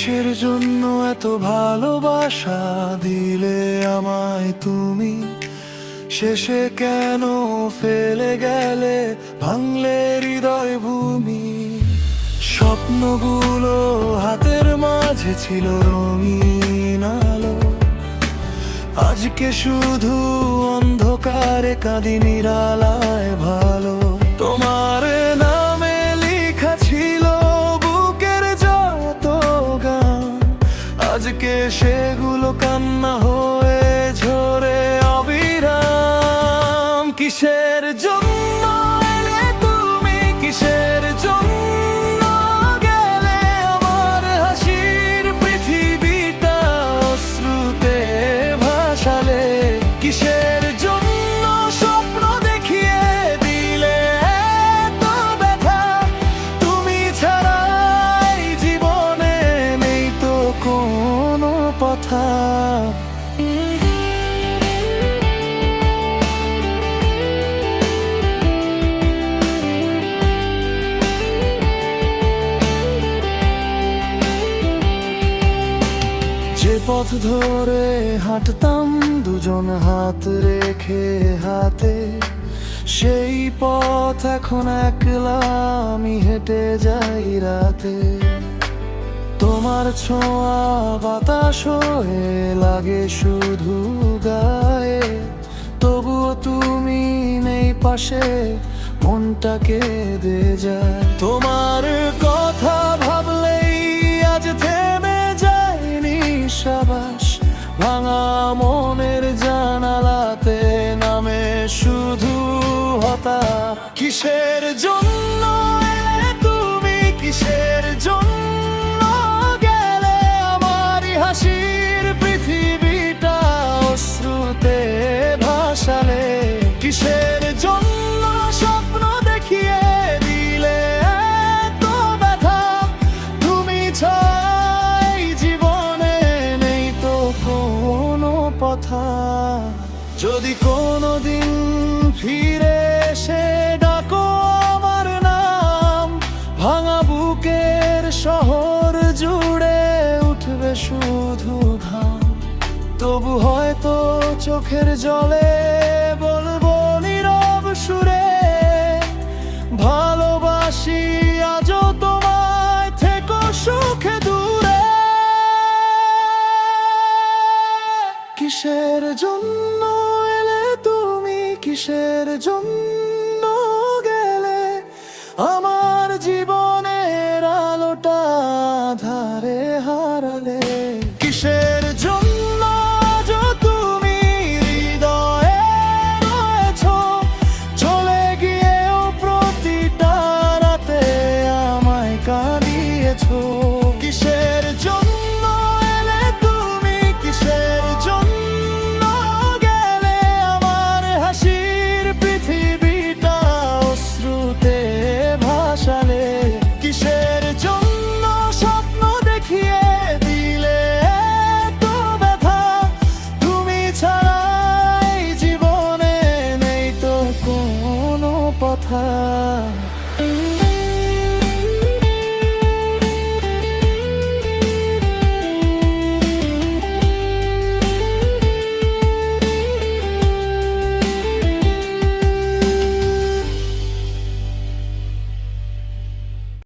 কিসের জন্য এত ভালোবাসা দিলে আমায় তুমি? শেষে কেন ফেলে গেলে, ভাঙলে হৃদয় ভূমি? স্বপ্নগুলো হাতের মাঝে ছিল রঙিন আলো, আজকে শুধু অন্ধকারে কাঁদি নিরালায় ভালো। তোমার নামে লেখা ছিল বুকের যত গান, আজকে সেগুলো কান্না হয়ে ঝরে অবিরাম। কিসের জন্য এলে তুমি, কিসের জন্য গেলে? আমার হাসির পৃথিবীটা অশ্রুতে ভাসালে। কিসের জন্য স্বপ্ন দেখিয়ে দিলে এত ব্যথা? তুমি ছাড়াই জীবনে নেই তো কোনো কথা। যে পথ ধরে হাঁটতাম দুজন হাত রেখে হাতে, সেই পথ এখন একলা আমি হেঁটে যাই রাতে। তোমার ছোঁয়া বাতাস হয়ে লাগে শুধু গায়ে, তবুও তুমি নেই পাশে, মনটা কেঁদে যায়। তোমার কথা ভাবলেই আজ থেমে যায় নিঃশ্বাস, ভাঙা মনের জানালাতে নামে শুধু হতাশ। কিসের জন্য এলে তুমি, কিসের জন্য গেলে? আমারই হাসির পৃথিবীটা অশ্রুতে ভাসালে। কিসের জন্য স্বপ্ন দেখিয়ে দিলে এত ব্যথা? তুমি ছাই জীবনে নেই তো কোনো কথা। যদি কোনোদিন ফিরে এসে ডাকো আমার নাম, ভাঙা বুকের শহর জুড়ে উঠবে শুধু ঘাম। তবু হয়তো চোখের জলে বলবো নীরব সুরে, ভালোবাসি আজও তোমায়, থেকো সুখে দূরে। কিসের জন্য এলে তুমি, কিসের জন্য